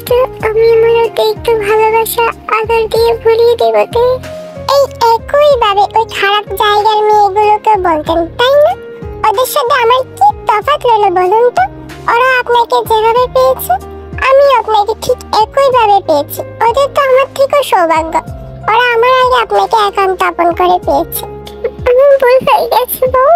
তো আমি আমার অতিরিক্ত ভালোবাসা আদর দিয়ে ভুলিয়ে দেব তে। এই একই ভাবে ওই খারাপ জায়গার মেয়েগুলোকে বলতেন, তাই না? ওদের সাথে আমার কি তফাৎ রইল বলুন তো? ওরা আপনাকে যেভাবে পেয়েছে আমি আপনাকে ঠিক একই ভাবে পেয়েছি। ওদের তো আমার থেকেও সৌভাগ্য, ওরা আমার আগে আপনাকে একান্ত আপন করে পেয়েছে। আমার ভুল হয়ে গেছে বউ,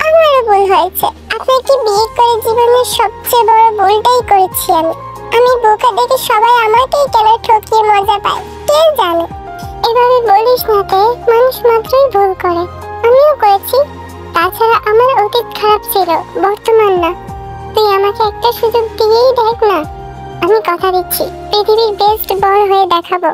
আমারও ভুল হয়েছে। আপনাকে বিয়ে করে জীবনের সবচেয়ে বড় ভুলটাই করেছি আমি। আমি বোকা দেখে সবাই আমাকেই কেন ঠকিয়ে মজা পায় কে জানে। এভাবে বলিস না তে, মানুষ মাত্রই ভুল করে, আমিও করেছি। তাছাড়া আমার অতীত খারাপ ছিল, বর্তমান না। তুই আমাকে একটা সুযোগ দিয়েই দেখ না। আমি কথা দিচ্ছি পৃথিবীর বেস্ট বয় হয়ে দেখাবো।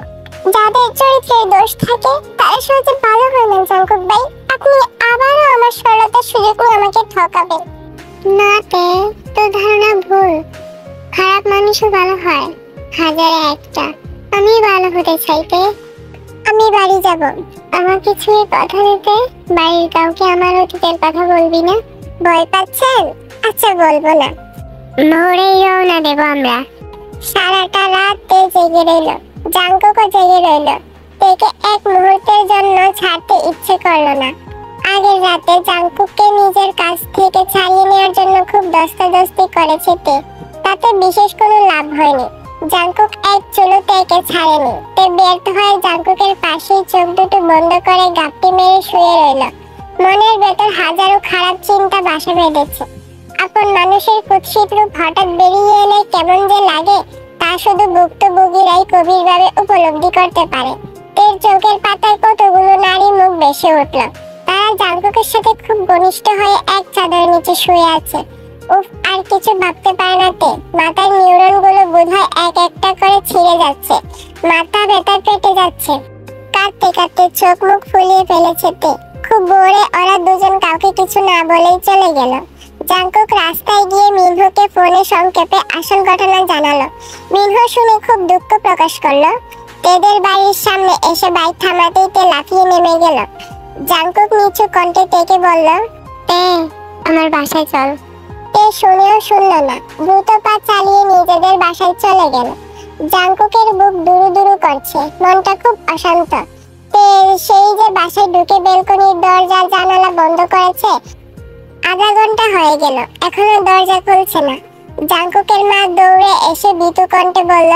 যাদের চরিত্রে দোষ থাকে তারা সহজে ভালো হয় না জাঙ্কুক ভাই। আপনি আবারও আমার সরলতার সুযোগ নিয়ে আমাকে ঠকাবেন না তে, তোর ধারণা ভুল। খারাপ মানুষও ভালো হয়, হাজারে একটা। আমি ভালো হতে চাইতে। আমি বাড়ি যাব, আমাকে ছুঁয়ে কথা দিতে। বাড়ির কাউকে আমার অতীতের কথা বলবি না। ভয় পাচ্ছেন? আচ্ছা বলবো না। ভোরেই রওনা দেব আমরা। সারাটা রাত তে জেগে রইল, জাঙ্কুকও জেগে রইল। তেকে এক মুহূর্তের জন্য ছাড়তে ইচ্ছে করলো না। আগের রাতে জাঙ্কুককে নিজের কাছ থেকে ছাড়িয়ে নেওয়ার জন্য খুব দস্তাদস্তি করেছে তে, তাতে বিশেষ কোনো লাভ হয়নি। জাঙ্কুক এক চুলো তেকে ছাড়েনি। তে ব্যর্থ হয়ে জাঙ্কুকের পাশেই চোখ দুটো বন্ধ করে গাপটি মেরে শুয়ে রইল। মনের ভেতর হাজারো খারাপ চিন্তা বাসা বেঁধেছে। আপন মানুষের কুৎসিত রূপ হঠাৎ বেরিয়ে এলে কেমন যে লাগে তা শুধু ভুক্তভোগীরাই গভীরভাবে উপলব্ধি করতে পারে। তের চোখের পাতায় কতগুলো নারী মুখ ভেসে উঠল। তারা জাঙ্কুকের সাথে খুব ঘনিষ্ঠ হয়ে এক চাদর নিচে শুয়ে আছে। উফ, আর কিছু ভাবতে পারে না তে। মাথার নিউরন গুলো বোধহয় এক একটা করে ছিঁড়ে যাচ্ছে, মাথা ব্যথা পেটে যাচ্ছে। কাঁদতে কাঁদতে চোখ মুখ ফুলিয়ে ফেলেছে তে। খুব ভোরে ওরা দুজন কাউকে কিছু না বলেই চলে গেল। জাঙ্কুক রাস্তায় গিয়ে মিনহুকে ফোনে সংক্ষেপে আসল ঘটনা জানালো। মিনহু শুনে খুব দুঃখ প্রকাশ করলো। তেদের বাড়ির সামনে এসে বাইক থামাতেই তে লাফিয়ে নেমে গেল। জাঙ্কুক নিচু কণ্ঠে তেকে বলল, তে আমার বাসায় চল। তে শুনেও শুনল না, দ্রুত পা চালিয়ে নিজেদের বাসায় চলে গেল। জাঙ্কুকের বুক দুরু দুরু করছে, মনটা খুব অশান্ত। তে সেই যে বাসায় ঢুকে বেলকনির দরজা জানালা বন্ধ করেছে, আধা ঘন্টা হয়ে গেল, এখনো দরজা খুলছে না। জাঙ্কুকের মা দৌড়ে এসে ভীতু কণ্ঠে বলল,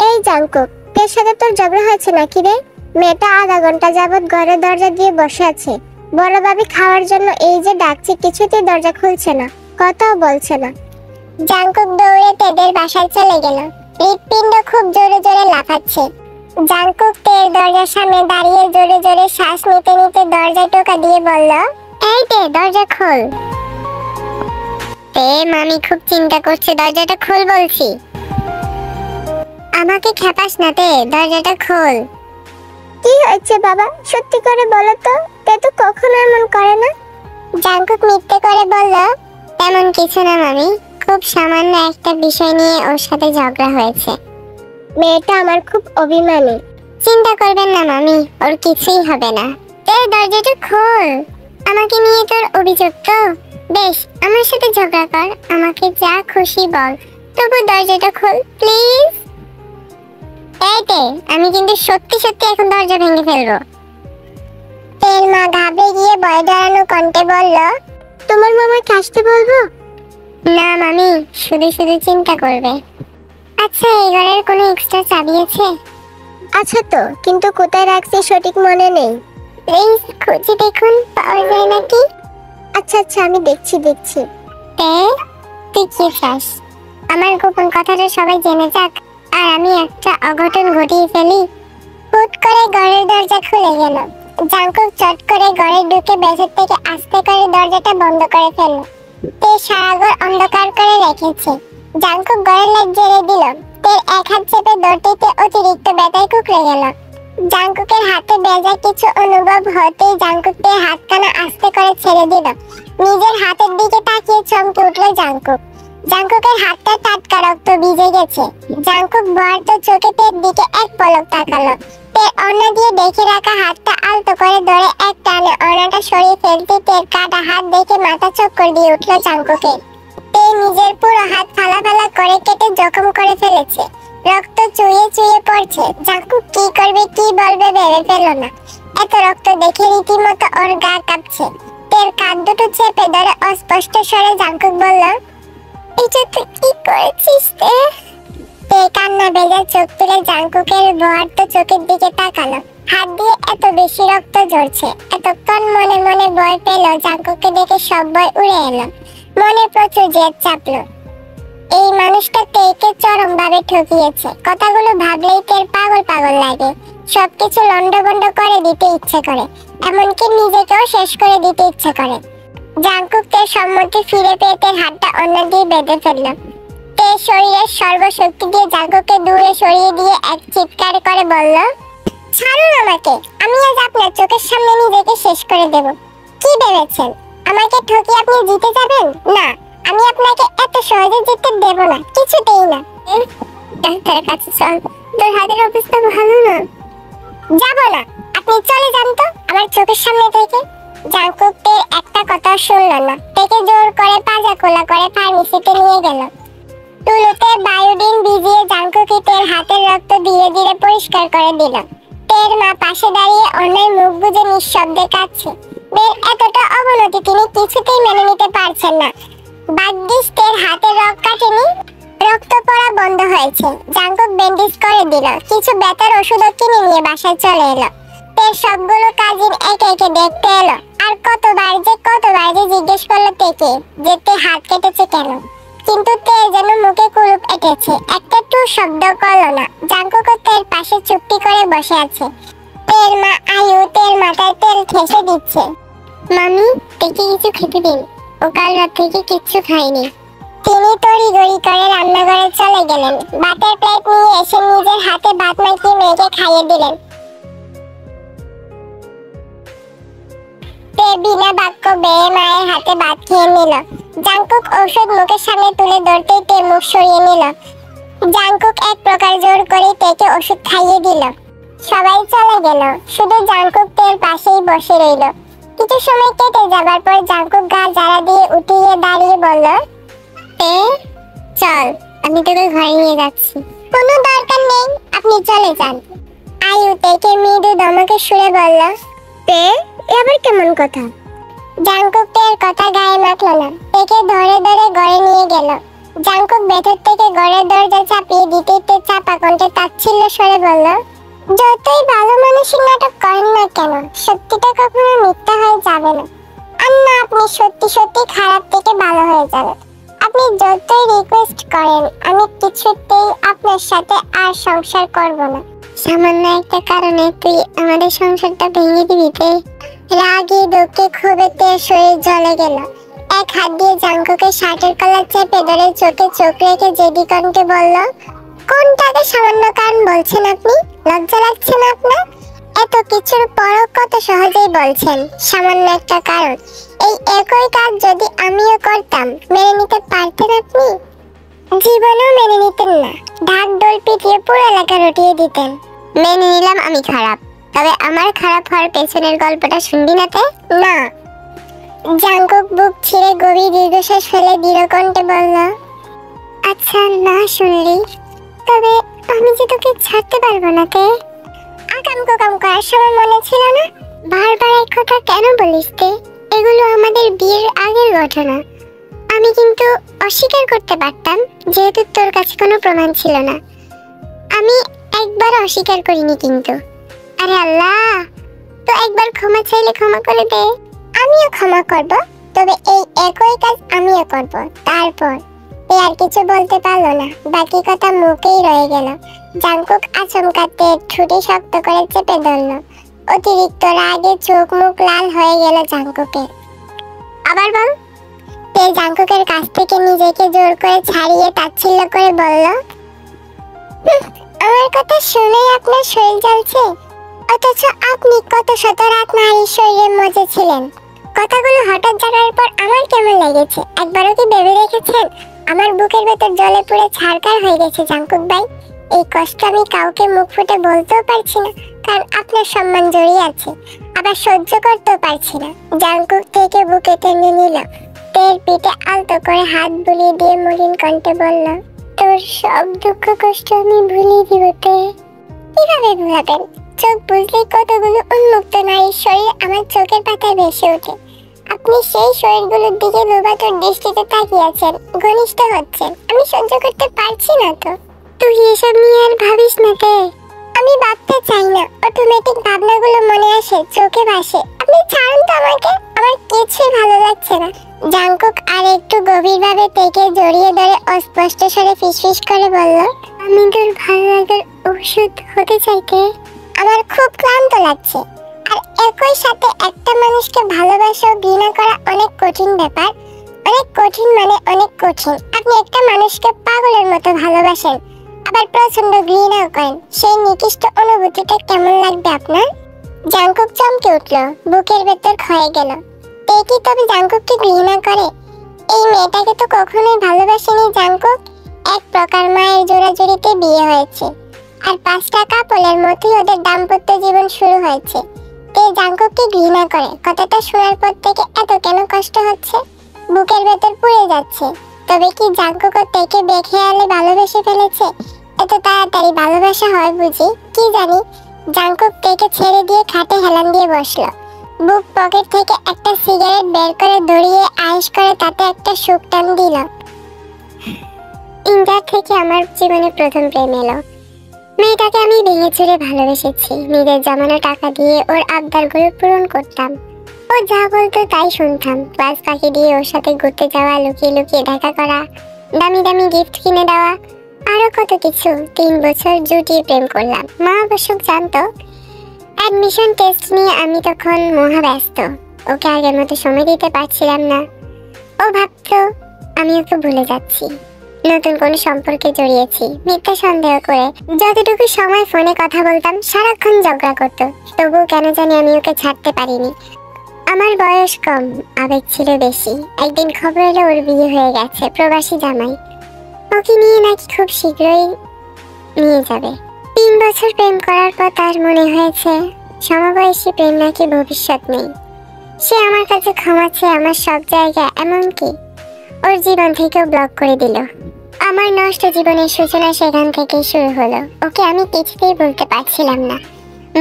এই জাঙ্কুক, তের সাথে তোর ঝগড়া হয়েছে নাকি রে? মেয়েটা আধা ঘন্টা যাবত ঘরের দরজা দিয়ে বসে আছে। বড় ভাবি খাওয়ার জন্য এই যে ডাকছি, কিছুতেই দরজা খুলছে না, কথাও বলছে না। জাঙ্কুক দৌড়ে তেদের বাসায় চলে গেল। হৃৎপিণ্ড খুব জোরে জোরে লাফাচ্ছে। জাঙ্কুক তের দরজার সামনে দাঁড়িয়ে জোরে জোরে শ্বাস নিতে নিতে দরজায় টোকা দিয়ে বলল, এই তে দরজা খোল। তে মামি খুব চিন্তা করছে, দরজাটা খোল বলছি। আমাকে খেপাস না তে, দরজাটা খোল। কি হয়েছে বাবা, সত্যি করে বলো তো। তে তো কখনো এমন করে না। জাঙ্কুক মিথ্যে করে বলল, তেমন কিছু না মামি, খুব সামান্য একটা বিষয় নিয়ে ওর সাথে ঝগড়া হয়েছে। মেয়েটা আমার খুব অভিমানী। চিন্তা করবেন না মামি, ওর কিছুই হবে না। তে দরজাটা খোল। আমাকে নিয়ে তোর অভিযোগ তো? বেশ, আমার সাথে ঝগড়া কর, আমাকে যা খুশি বল, তবু দরজাটা খোল প্লিজ। এই তে, আমি কিন্তু সত্যি সত্যি এখন দরজা ভেঙে ফেলবো। তের মা ঘাবড়ে গিয়ে ভয় ধরানো কণ্ঠে বলল, তোমার মামাকে আসতে বলবো? না মামি, শুধু শুধু চিন্তা করবে। আচ্ছা, এই ঘরের কোনো এক্সট্রা চাবি আছে? আচ্ছা তো, কিন্তু কোথায় রাখছি সঠিক মনে নেই। প্লিজ খুঁজে দেখুন, পাওয়া যায় নাকি। আচ্ছা আচ্ছা, আমি দেখছি। তুই কি চাস? আমার গোপন কথাটা সবাই জেনে যাক আর আমি একটা অঘটন ঘটিয়ে ফেলি। হুট করে ঘরের দরজা খুলে গেল। জাঙ্কুক চট করে ঘরে ঢুকে ভেতর থেকে আস্তে করে দরজাটা বন্ধ করে ফেলল। তে সারা ঘর অন্ধকার করে রেখেছে। জাঙ্কুক ঘরের লাইট জ্বেলে দিল। তের এক হাত চেপে ধরতে অতিরিক্ত ব্যথায় কুঁকড়ে গেল। জাঙ্কুকের হাতে বেজা কিছু অনুভব হতেই জাঙ্কুক তের হাতখানা আস্তে করে ছেড়ে দিল। নিজের হাতের দিকে তাকিয়ে চমকে উঠল জাঙ্কুক। জাঙ্কুকের হাতটা টাটকা রক্ত ভিজে গেছে। জাঙ্কুক ভয়ার্ত চোখে তের দিকে এক পলক তাকালো। তের ওড়না দিয়ে ঢেকে রাখা হাতটা আলতো করে ধরে এক টানে ওড়নাটা সরিয়ে ফেলতে তের কাটা হাত দেখে মাথা চক্কর দিয়ে উঠল জাঙ্কুকের। তে নিজের পুরো হাত ফালা ফালা করে কেটে জখম করে ফেলেছে। রক্ত চুইয়ে চুইয়ে পড়ছে। জাঙ্কুক কি করবে কি বলবে ভেবে পেল না। এত রক্ত দেখে রীতিমতো ওর গা কাঁপছে। তের কাঁধ দুটো চেপে ধরে অস্পষ্ট স্বরে জাঙ্কুক বলল, এটা তুই কি করেছিস তে? তে কান্না ভেজা চোখ তুলে জাঙ্কুকের ভয়ার্ত চোখের দিকে তাকালো। হাত দিয়ে এত বেশি রক্ত ঝরছে। এতক্ষণ মনে মনে ভয় পেল, জাঙ্কুককে দেখে সব ভয় উড়ে এলো। মনে প্রচুর জেদ চাপলো। এই মানুষটা তেকে চরম ভাবে ঠকিয়েছে। কথাগুলো ভাবলেই তের পাগল পাগল লাগে। সবকিছু লন্ডভন্ড করে দিতে ইচ্ছে করে, এমনকি নিজেকেও শেষ করে দিতে ইচ্ছে করে। জাঙ্কুক তের সম্মতি ফিরে পেয়ে তের হাতটা অন্য দিয়ে বেঁধে ফেলল। তে শরীরের সর্বশক্তি দিয়ে জাঙ্কুককে দূরে সরিয়ে দিয়ে এক চিৎকার করে বলল, ছাড়ুন আমাকে, আমি আজ আপনার চোখের সামনে নিজেকে শেষ করে দেব। কি ভেবেছেন আমাকে ঠকিয়ে আপনি জিতে যাবেন? না, আমি আপনাকে এত সহজে জিততে দেব না, কিছুতেই না। ডাক্তারের কাছে চল, তোর হাতের অবস্থা ভালো না। যাব না, আপনি চলে যান তো আমার চোখের সামনে থেকে। জাঙ্কুক তের একটা কথা শুনল না। তেকে জোর করে পাজা খোলা করে ফার্মেসিতে নিয়ে গেল। টুলুতে বায়োডিন ভিজিয়ে জাঙ্কুক তের হাতের রক্ত ধীরে ধীরে পরিষ্কার করে দিল। তের মা পাশে দাঁড়িয়ে অন্যের মুখ বুজে নিঃশব্দে কাঁদছে। বের এতটা অবনতি তিনি কিছুতেই মেনে নিতে পারছেন না। ভাগ্যিস তের হাতের রক কাটেনি, রক্ত পড়া বন্ধ হয়েছে। জাঙ্কুক ব্যান্ডেজ করে দিল। কিছু ব্যথার ওষুধও কিনে নিয়ে বাসায় চলে এলো। তের সবগুলো কাজিন একে একে দেখতে এলো। আর কতবার যে জিজ্ঞেস করলো তেকে যে তে হাত কেটেছে কেন, কিন্তু তে যেন মুখে কুলুপ এঁটেছে, একটা টু শব্দ করলো না। জাঙ্কুক তের পাশে চুপটি করে বসে আছে। তের মা আয়ু তের মাথায় তেল ঠেসে দিচ্ছে। মামি, তেকে কিছু খেতে দিন, ও কাল রাত থেকে কিচ্ছু খায়নি। তিনি তড়িঘড়ি করে রান্নাঘরে চলে গেলেন। ভাতের প্লেট নিয়ে এসে নিজের হাতে ভাত মাখিয়ে মেয়েকে খাইয়ে দিলেন। তে বিনা বাক্য বেয়ে মায়ের হাতে ভাত খেয়ে নিল। জাঙ্কুক ঔষধ মুখের সামনে তুলে ধরতেই তে মুখ সরিয়ে নিল। জাঙ্কুক এক প্রকার জোর করে তেকে ওষুধ খাইয়ে দিল। সবাই চলে গেল, শুধু জাঙ্কুক তের পাশেই বসে রইল। কিছু সময় কেটে যাবার পর জাঙ্কুক গা জারা দিয়ে উঠিয়ে দাঁড়িয়ে বলল, তে চল, আমি তোকে ঘরে নিয়ে যাচ্ছি। কোনো দরকার নেই, আপনি চলে যান। আয়ু তেকে মৃদু ধমকে সুরে বলল, তে এবার কেমন কথা? জাঙ্কুক তের কথা গায়ে মাখল না। তেকে ধরে ধরে ঘরে নিয়ে গেল। জাঙ্কুক ভেতর থেকে ঘরের দরজা চাপিয়ে দিতে তে চাপা কণ্ঠে তাচ্ছিল্য স্বরে বলল, যতই ভালো মানুষের নাটক করেন না কেন, সত্যিটা কখনো মিথ্যা হয়ে যাবে না। আর না, আপনি সত্যি সত্যি খারাপ থেকে ভালো হয়ে যাবেন। আপনি যতই রিকোয়েস্ট করেন, আমি কিছুতেই আপনার সাথে আর সংসার করব না। সামান্য একটা কারণে তুই আমাদের সংসারটা ভেঙে দিবি তে? রাগে দুঃখে ক্ষোভে তের শরীর জ্বলে গেল। এক হাত দিয়ে জাঙ্কুকের শার্টের কলার চেপে ধরে চোখে চোখ রেখে জেদি কণ্ঠে বলল, কোনটাকে সামান্য কারণ বলছেন আপনি? লজ্জা লাগছে না আপনার? এত কিছুর পরও কত সহজেই বলছেন সামান্য একটা কারণ। এই একই কাজ যদি আমিও করতাম মেনে নিতে পারতেন আপনি? জীবনেও মেনে নিতেন না। ঢাক ঢোল পিটিয়ে পুরো এলাকা রটিয়ে দিতেন। মেনে নিলাম আমি খারাপ, তবে আমার খারাপ হওয়ার পেছনের গল্পটা শুনবি না তে? না। জাঙ্কুক বুক ছিঁড়ে গভীর দীর্ঘশ্বাস ফেলে দৃঢ় কণ্ঠে বলল, আচ্ছা না শুনলি, তবে আমি যে তোকে ছাড়তে পারবো না তে। আকাম কুকাম করার সময় মনে ছিল না? বারবার এক কথা কেন বলিস তে? এগুলো আমাদের বিয়ের আগের ঘটনা। আমি কিন্তু অস্বীকার করতে পারতাম, যেহেতু তোর কাছে কোনো প্রমাণ ছিল না। আমি একবার অস্বীকার করিনি কিন্তু। আরে আল্লাহ, তো একবার ক্ষমা চাইলে ক্ষমা করে দে। আমিও ক্ষমা করব, তবে এই একই কাজ আমিও করব। তারপর আর কিছু বলতে পারলো না। বাকি কথা মুখেই রয়ে গেল। জাঙ্কুক আচমকাতে ঠুটি শক্ত করে চেপে ধরল। অতিরিক্ত রাগে চোখ মুখ লাল হয়ে গেল জাঙ্কুকের। আবার বল। তে জাঙ্কুকের কাছ থেকে নিজেকে জোর করে ছাড়িয়ে তাচ্ছিল্য করে বলল, আমার কথা শুনেই আপনার শরীর জ্বলছে, অথচ আপনি কত শত রাত নারীর শরীরে মজে ছিলেন। কথাগুলো হঠাৎ জানার পর আমার কেমন লেগেছে একবারও কি ভেবে দেখেছেন? আমার বুকের ভেতর জ্বলে পুড়ে ছারখার হয়ে গেছে জাঙ্কুক ভাই। এই কষ্ট আমি কাউকে মুখ ফুটে বলতেও পারছি না, কারণ আপনার সম্মান জড়িয়ে আছে। আবার সহ্য করতেও পারছি না। জাঙ্কুক থেকে বুকে টেনে নিল। তের পিঠে আলতো করে হাত বুলিয়ে দিয়ে মলিন কণ্ঠে বলল, তোর সব দুঃখ কষ্ট আমি ভুলিয়ে দিবতে। কিভাবে ভুলাবেন? চোখ বুঝলে কতগুলো উন্মুক্ত নারীর শরীর আমার চোখের পাতায় ভেসে ওঠে। আপনি সেই শরীরগুলোর দিকে লোভাতুর দৃষ্টিতে তাকিয়ে আছেন, ঘনিষ্ঠ হচ্ছেন। আমি সহ্য করতে পারছি না তো। তুই এসব নিয়ে আর ভাবিস না তে। আমি ভাবতে চাই না, অটোমেটিক ভাবনাগুলো মনে আসে, চোখে ভাসে। আপনি ছাড়ুন তো আমাকে, আমার কিছুই ভালো লাগছে না। জাংকুক আর একটু গভীরভাবে তেকে জড়িয়ে ধরে অস্পষ্ট স্বরে ফিসফিস করে বলল, আমি তোর ভালো লাগার ঔষধ হতে চাইতে। আমার খুব ক্লান্ত লাগছে। আর একই সাথে একটা মানুষকে ভালোবাসা ও ঘৃণা করা অনেক কঠিন ব্যাপার। অনেক কঠিন মানে অনেক কঠিন। আপনি একটা মানুষকে পাগলের মতো ভালোবাসেন, আবার প্রচন্ড ঘৃণাও করেন। সেই নিকৃষ্ট অনুভূতিটা কেমন লাগবে আপনার? জাংকুক চমকে উঠল, বুকের ভেতর ক্ষয়ে গেল। তেকি তবে জাংকুককে ঘৃণা করে? এই মেয়েটাকে তো কখনোই ভালোবাসেনি জাংকুক। এক প্রকার মায়ের জোড়াজুড়িতে বিয়ে হয়েছে, আর 5 টাকা পোলের মতোই ওদের দাম্পত্য জীবন শুরু হয়েছে। তে জাংকুককে ঘৃণা করে, কথাটা শোনার পর থেকে এত কেন কষ্ট হচ্ছে, বুকের ভেতর পুড়ে যাচ্ছে। তবে কি জাংকুক তেকে বেখেয়ালে ভালোবেসে ফেলেছে? এত তাড়াতাড়ি ভালোবাসা হয় বুঝি? কি জানি। জাংকুক তেকে ছেড়ে দিয়ে খাটে হেলান দিয়ে বসলো। বুক পকেট থেকে একটা সিগারেট বের করে ধরিয়ে আয়েশ করে তাতে একটা সুখ টান দিল। ইন্ডিয়া থেকে আমার জীবনে প্রথম প্রেম এলো। মেয়েটাকে আমি ভেঙে চুরে ভালোবেসেছি। নিজের জমানো টাকা দিয়ে ওর আবদারগুলো পূরণ করতাম। ও যা বলতো তাই শুনতাম। ক্লাস ফাঁকি দিয়ে ওর সাথে ঘুরতে যাওয়া, লুকিয়ে লুকিয়ে দেখা করা, দামি দামি গিফট কিনে দেওয়া, আরো কত কিছু। 3 বছর জুটিয়ে প্রেম করলাম। মা অবশ্য জানতো। অ্যাডমিশন টেস্ট নিয়ে আমি তখন মহা ব্যস্ত। ওকে আগের মতো সময় দিতে পারছিলাম না। ও ভাবতো আমি ওকে ভুলে যাচ্ছি, নতুন কোনো সম্পর্কে জড়িয়েছি। মিথ্যা সন্দেহ করে যতটুকু সময় ফোনে কথা বলতাম সারাক্ষণ ঝগড়া করতো। তবুও কেন জানি আমি ওকে ছাড়তে পারিনি। আমার বয়স কম, আবেগ ছিল বেশি। একদিন খবর এলো ওর বিয়ে হয়ে গেছে, প্রবাসী জামাই। ওকে নিয়ে নাকি খুব শীঘ্রই নিয়ে যাবে। 3 বছর প্রেম করার পর তার মনে হয়েছে সমবয়সী প্রেম নাকি ভবিষ্যৎ নেই। সে আমার কাছে ক্ষমাচ্ছে আমার সব জায়গা, এমনকি ওর জীবন থেকেও ব্লক করে দিল। আমার নষ্ট জীবনের সূচনা সেখান থেকেই শুরু হলো। ওকে আমি কিছুতেই বলতে পারছিলাম না।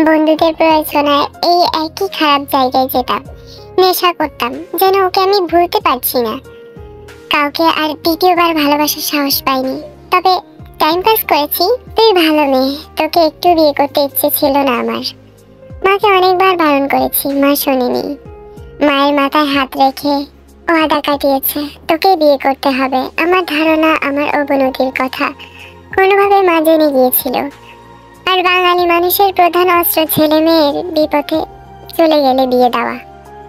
বন্ধুদের প্রয়োজনায় এই একই খারাপ জায়গায় যেতাম, নেশা করতাম, যেন ওকে আমি ভুলতে পারছি না। কাউকে আর দ্বিতীয়বার ভালোবাসার সাহস পাইনি। তবে টাইম পাস করেছি। তুই ভালো মেয়ে, তোকে একটু বিয়ে করতে ইচ্ছে ছিল না আমার। মাকে অনেকবার বারণ করেছি, মা শোনেনি। মায়ের মাথায় হাত রেখে ওয়াদা কাটিয়েছে, তোকে বিয়ে করতে হবে। আমার ধারণা আমার অবনতির কথা কোনোভাবে মা জেনে গিয়েছিল। আর বাঙালি মানুষের প্রধান অস্ত্র ছেলে মেয়ের বিপথে চলে গেলে বিয়ে দেওয়া।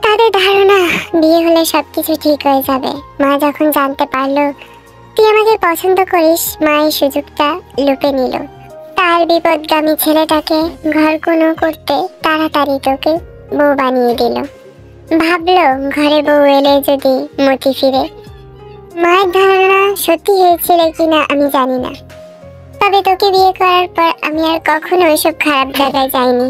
তাদের ধারণা বিয়ে হলে সবকিছু ঠিক হয়ে যাবে। মা যখন জানতে পারলো তুই আমাকে পছন্দ করিস, মা এই সুযোগটা লুপে নিল। তার বিপদগামী ছেলেটাকে ঘর কোনো করতে তাড়াতাড়ি তোকে বউ বানিয়ে দিল। ভাবলো ঘরে বউ এলে যদি মতি ফিরে। মায়ের ধারণা সত্যি হয়েছিল কিনা আমি জানি না। তবে তোকে বিয়ে করার পর আমি আর কখনো ওইসব খারাপ জায়গায় যাইনি।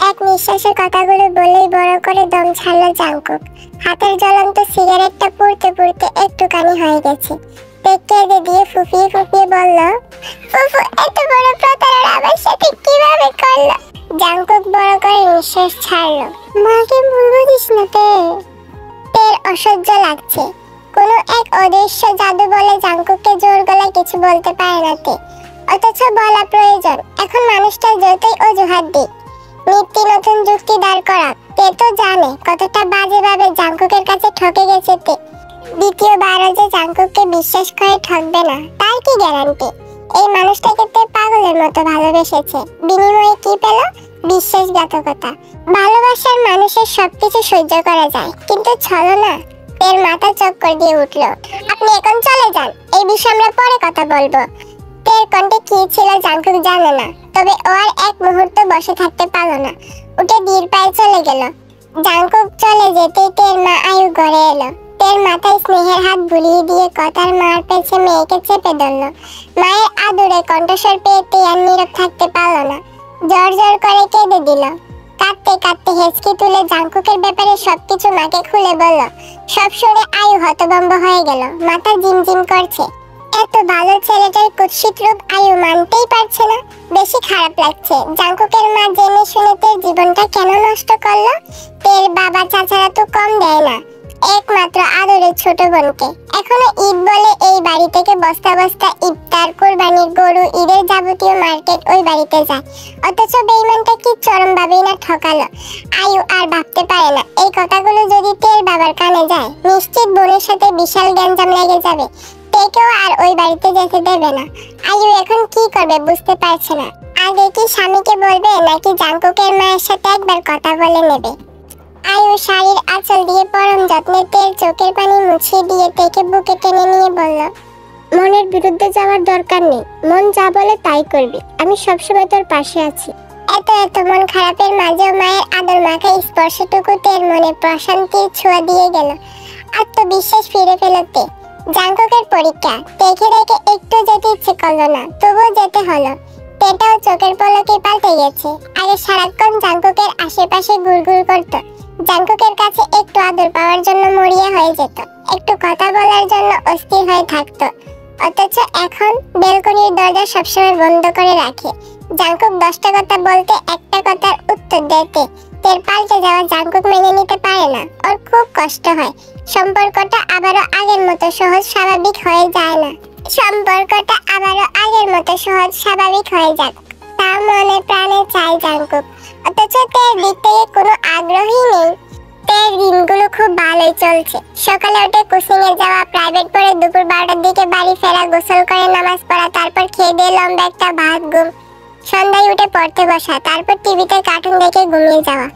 এক নিঃশ্বাসে কথাগুলো বলেই বড় করে দম ছাড়লো জাংকুক। হাতের জ্বলন্ত সিগারেটটা পুড়তে পুড়তে একটুখানি হয়ে গেছে। কেঁদে দিয়ে ফুফিয়ে ফুফিয়ে বলল, ফুফু এত বড় প্রতারণা আমার সাথে কিভাবে করলো? জাংকুক বড় করে নিঃশ্বাস ছাড়লো। মাকে ভুল বুঝিস না তের অসহ্য লাগছে। কোনো এক অদৃশ্য জাদু বলে জাংকুককে জোর গলায় কিছু বলতে পারে না তে, অথচ বলা প্রয়োজন। এখন মানুষটা যতই অজুহাত দিক, নিত্য নতুন যুক্তি দাঁড় করা, তে তো জানে কতটা বাজেভাবে জাংকুকের কাছে ঠকে গেছে তে। দ্বিতীয়বারও যে জাংকুককে বিশ্বাস করে ঠকবে না তার কি গ্যারান্টি? এই মানুষটাকে তে পাগলের মতো ভালোবেসেছে, বিনিময়ে কি পেল? বিশ্বাসঘাতকতা। ভালোবাসার মানুষের সবকিছু সহ্য করা যায়, কিন্তু ছলনা। এর মাথা চক্কর দিয়ে উঠলো। আপনি এখন চলে যান, এই বিষয়ে আমরা পরে কথা বলবো। তের কণ্ঠে কি ছিল জাংকুক জানে না, তবে ও আর এক মুহূর্ত বসে থাকতে পারলো না। উঠে ধীর পায়ে চলে গেল। জাংকুক চলে যেতেই তের মা আয়ু ঘরে এলো। তের মাথায় স্নেহের হাত বুলিয়ে দিয়ে কথার মার পেছে মেয়েকে চেপে ধরল। মায়ের আদুরে কণ্ঠস্বর পেয়ে তে আর নীরব থাকতে পারল না, জোর জোর করে কেঁদে দিল। কাঁদতে কাঁদতে হেঁচকি তুলে জাংকুকের ব্যাপারে সবকিছু মাকে খুলে বলল। সব শুনে আয়ু হতভম্ব হয়ে গেল, মাথা জিমজিম করছে। এত ভালো ছেলেটার কুৎসিত রূপ আয়ু মানতেই পারছে না। বেশি খারাপ লাগছে। জাঙ্কুকের মা জেনে শুনে তের জীবনটা কেন নষ্ট করলো? তের বাবা চাচারা তো কম দেয় না একমাত্র আদরের ছোট বোনকে। এখনো ঈদ বলে এই বাড়ি থেকে বস্তা বস্তা ইফতার, কোরবানির গরু, ঈদের যাবতীয় মার্কেট ওই বাড়িতে যায়। অথচ বেঈমানটা কি চরম ভাবেই না ঠকালো। আয়ু আর ভাবতে পারে না এই কথাগুলো যদি তের বাবার কানে যায় নিশ্চিত বোনের সাথে বিশাল গ্যাঞ্জাম লেগে যাবে। তেকেও আর ওই বাড়িতে যেতে দেবে না। আয়ু এখন কি করবে বুঝতে পারছে না। আগে কি স্বামীকে বলবে নাকি জাঙ্কুকের মায়ের সাথে একবার কথা বলে নেবে। আয়ু শাড়ির আঁচল দিয়ে পরম যত্নে তের চোখের পানি মুছিয়ে দিয়ে তেকে বুকে টেনে নিয়ে বলল, মনের বিরুদ্ধে যাওয়ার দরকার নেই। মন যা বলে তাই করবি। আমি সবসময় তোর পাশে আছি। এত এত মন খারাপের মাঝেও মায়ের আদর মাখা স্পর্শটুকু তের মনে প্রশান্তির ছোঁয়া দিয়ে গেল। আত্মবিশ্বাস ফিরে পেল তে। জাঙ্কুকের পরীক্ষা দেখে দেখে একটু যেতে ইচ্ছে করলো না, তবুও যেতে হলো। তেটাও চোখের পলকে পাল্টে গেছে। আগে সারাক্ষণ জাঙ্কুকের আশেপাশে ঘুরঘুর করতো। জাঙ্কুকের কাছে একটু আদর পাওয়ার জন্য মরিয়া হয়ে যেত, একটু কথা বলার জন্য অস্থির হয়ে থাকতো। অথচ এখন বেলকনির দরজা সবসময় বন্ধ করে রাখে। জাঙ্কুক 10টা কথা বলতে একটা কথার উত্তর দিতে তের পাল্টে যাওয়া জাঙ্কুক মেনে নিতে পারে না। ওর খুব কষ্ট হয়। সম্পর্কটা আবারও আগের মতো সহজ স্বাভাবিক হয়ে যায় না। সম্পর্কটা আবারও আগের মতো সহজ স্বাভাবিক হয়ে যাক তা মনে প্রাণে চায় জাঙ্কুক। অথচ তের দিক থেকে কোনো আগ্রহই নেই। তের দিনগুলো খুব ভালোই চলছে। সকালে উঠে কোচিং এ যাওয়া, প্রাইভেট পড়ে দুপুর 12টার দিকে বাড়ি ফেরা, গোসল করে নামাজ পড়া, তারপর খেয়ে দিয়ে লম্বা একটা ভাত ঘুম, সন্ধ্যায় উঠে পড়তে বসা, তারপর টিভিতে কার্টুন দেখে ঘুমিয়ে যাওয়া।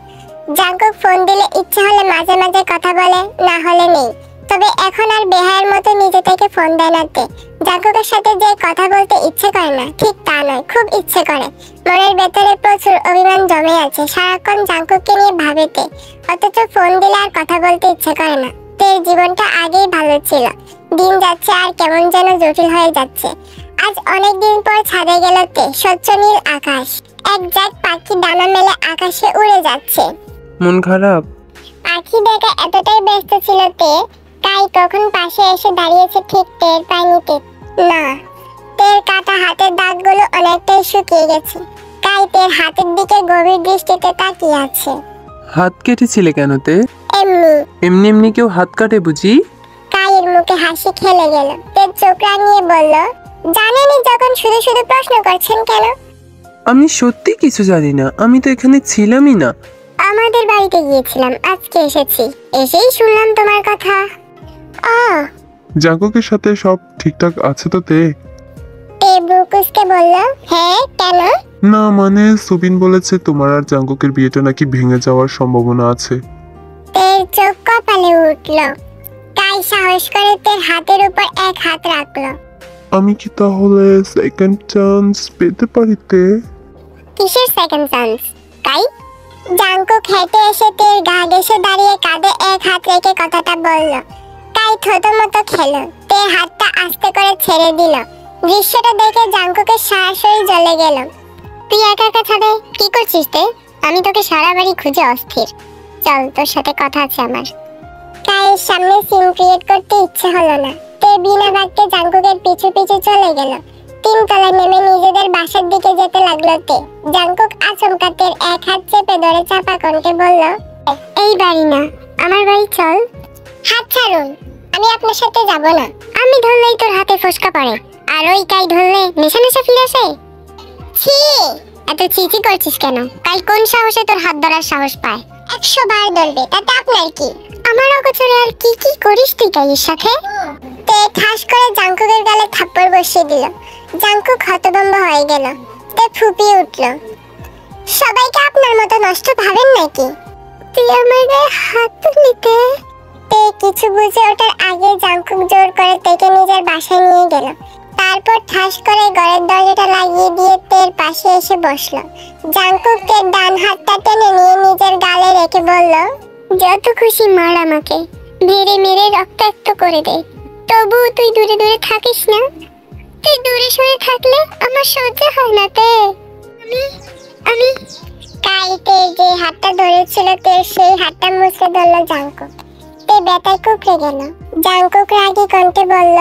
জাঙ্কুক ফোন দিলে ইচ্ছে হলে মাঝে মাঝে কথা বলে, না হলে নেই। তবে এখন আর বেহায়ের মতো নিজে থেকে ফোন দেয় না তে। জাঙ্কুকের সাথে যে কথা বলতে ইচ্ছে করে না ঠিক তা নয়, খুব ইচ্ছে করে। মনের ভেতরে প্রচুর অভিমান জমে আছে। সারাক্ষণ জাঙ্কুককে নিয়ে ভাবে তে। অথচ ফোন দিলে আর কথা বলতে ইচ্ছে করে না। তের জীবনটা আগেই ভালো ছিল। দিন যাচ্ছে আর কেমন যেন জটিল হয়ে যাচ্ছে। আজ অনেকদিন পর ছাদে গেল তে। স্বচ্ছ নীল আকাশ, এক ঝাঁক পাখি ডানা মেলে আকাশে উড়ে যাচ্ছে। মন খারাপ? পাখি দেখা এতটাই ব্যস্ত ছিল তে, কাই কখন পাশে এসে দাঁড়িয়েছে ঠিক টের পায়নি তে। না, তের কাটা হাতের দাগগুলো অনেকটাই শুকিয়ে গেছে। কাই তের হাতের দিকে গভীর দৃষ্টিতে তাকিয়ে আছে। হাত কেটেছিলে কেন তে? এমনি। এমনি এমনি কেউ হাত কাটে বুঝি? কাইয়ের মুখে হাসি খেলে গেল। তের চোখ রাঙিয়ে বলল, জানেনই যখন শুধু শুধু প্রশ্ন করছেন কেন? আমি সত্যি কিছু জানি না। আমি তো এখানে ছিলামই না। আমাদের বাড়িতে গিয়েছিলাম, আজকে এসেছি। এসেই শুনলাম তোমার কথা। জাঙ্কুকের সাথে সব ঠিকঠাক আছে তো তে? তে ব্রুকুসকে বলল, হ্যাঁ কেন? না মানে সুবিন বলেছে তোমার আর জাঙ্কুকের বিয়েটা নাকি ভেঙে যাওয়ার সম্ভাবনা আছে। তের চোখ কপালে উঠল। কাই সাহস করে তের হাতের উপর এক হাত রাখলো। আমি কি তাহলে সেকেন্ড চান্স পেতে পারি তে? কিসের সেকেন্ড চান্স? কাই? জাঙ্কুক হেঁটে এসে তের গা ঘেঁষে দাঁড়িয়ে কাঁধে এক হাত রেখে কথাটা বলল। কাই থতমত খেলো। তের হাতটা আস্তে করে ছেড়ে দিল। দৃশ্যটা দেখে জাঙ্কুকের সরাসরি জ্বলে গেল। তুই একা একা ছাদে কি করছিস তে? আমি তোকে সারা বাড়ি খুঁজে অস্থির। চল, তোর সাথে কথা আছে আমার। কাইয়ের সামনে সিন ক্রিয়েট করতে ইচ্ছে হলো না। তে বিনা বাক্যে জাঙ্কুকের পিছু পিছু চলে গেল। 3 তলায় নেমে নিজেদের বাসার দিকে যেতে লাগলো তে। জাঙ্কুক আচমকা তের এক হাত চেপে ধরে চাপা কণ্ঠে বলল, এই বাড়ি না, আমার বাড়ি চল। হাত ছাড়ুন, আমি আপনার সাথে যাব না। আমি ধরলেই তোর হাতে ফসকা পড়ে, আর ওই কাই ধরলে নেশা নেশা ফিরে আসে। ছি, এত চিচি করছিস কেন? কাই কোন সাহসে তোর হাত ধরার সাহস পায়? 100 বার ধরবে, তাতে আপনার কি? আমার অগোচরে আর কি কি করিস তুই কাইয়ের সাথে? তে ঠাস করে জাঙ্কুকের গালে থাপ্পড় বসিয়ে দিল। জাঙ্কুক হতভম্ব হয়ে গেল। তে ফুপিয়ে উঠল, সবাইকে আপনার মতো নষ্ট ভাবেন নাকি? তুই আমার গায়ে হাত তুললি তে? তে কিছু বুঝে ওঠার আগে জাঙ্কুক জোর করে তেকে নিজের বাসায় নিয়ে গেল। তারপর ঠাস করে ঘরের দরজাটা লাগিয়ে দিয়ে তের পাশে এসে বসলো। জাঙ্কুক তের ডান হাতটা টেনে নিয়ে নিজের গালে রেখে বলল, যত খুশি মার আমাকে, মেরে মেরে রক্তাক্ত করে দে, তবু তুই দূরে দূরে থাকিস না। তুই দূরে সরে থাকলে আমার সহ্য হয় না তে। আমি কাই তের যে হাতটা ধরেছিল তের সেই হাতটা মুছড়ে ধরল জাঙ্কুক। তে ব্যথায় কুকড়ে গেল। জাঙ্কুক রাগী কণ্ঠে বলল,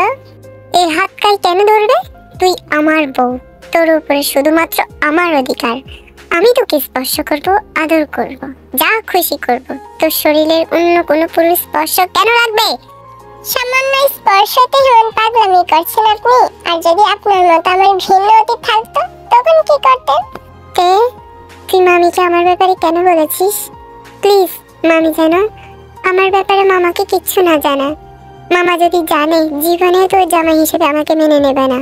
এই হাত কাই কেন ধরবে? তুই আমার বউ, তোর উপরে শুধুমাত্র আমার অধিকার। আমি তোকে স্পর্শ করব, আদর করব, যা খুশি করব। তোর শরীরের অন্য কোনো পুরুষ স্পর্শ কেন লাগবে? সামান্য স্পর্শতে মন পাগলামি করছেন আপনি। আর যদি আপনার মতো আমার ভিন্ন অতীত থাকতো তখন কি করতেন? তুই মামিকে আমার ব্যাপারে কেন বলেছিস? প্লিজ মামি যেন আমার ব্যাপারে মামাকে কিচ্ছু না জানায়। মামা যদি জানে জীবনে তোর জামাই হিসেবে আমাকে মেনে নেবে না,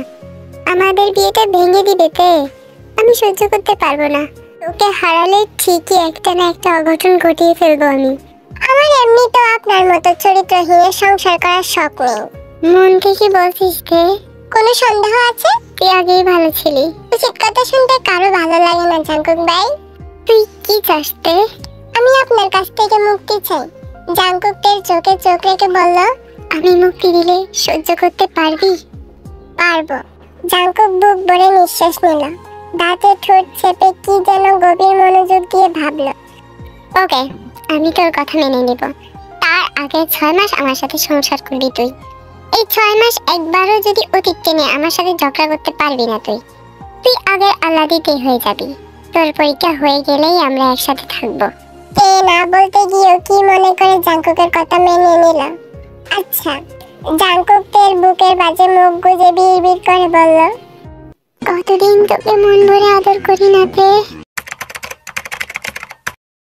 আমাদের বিয়েটা ভেঙে দিবে। আমি সহ্য করতে পারবো না। তোকে হারালে ঠিকই একটা না একটা অঘটন ঘটিয়ে ফেলবো আমি। আমার এমনি তো আপনার মতো চরিত্রহীনের সংসার করার শখ নেই। মন থেকে বলছিস তে? কোনো সন্দেহ আছে? তুই আগেই ভালো ছিলি। উচিত কথা শুনতে কারো ভালো লাগে না জাঙ্কুক ভাই। তুই কি চাস তে? আমি আপনার কাছ থেকে মুক্তি চাই। জাঙ্কুক তের চোখে চোখ রেখে বলল, আমি মুক্তি দিলে সহ্য করতে পারবি? পারবো। জাঙ্কুক বুক ভরে নিঃশ্বাস নিল, দাঁতে ঠোঁট চেপে কি যেন গভীর মনোযোগ দিয়ে ভাবল। ওকে, আমি তোর কথা মেনে নিব। তার আগে 6 মাস আমার সাথে সংসার করবি তুই। এই 6 মাস একবারও যদি অতীত টেনে আমার সাথে ঝগড়া করতে পারবি না তুই আগের আলাদিতেই হয়ে যাবি। তোর পরীক্ষা হয়ে গেলেই আমরা একসাথে থাকবো। তে না বলতে গিয়েও কি মনে করে জাঙ্কুকের কথা মেনে নিল। আচ্ছা। জাঙ্কুক তের বুকের বাজে মুখ গুজে বিড়বিড় করে বলল, কতদিন তোকে মন ভরে আদর করি না তে।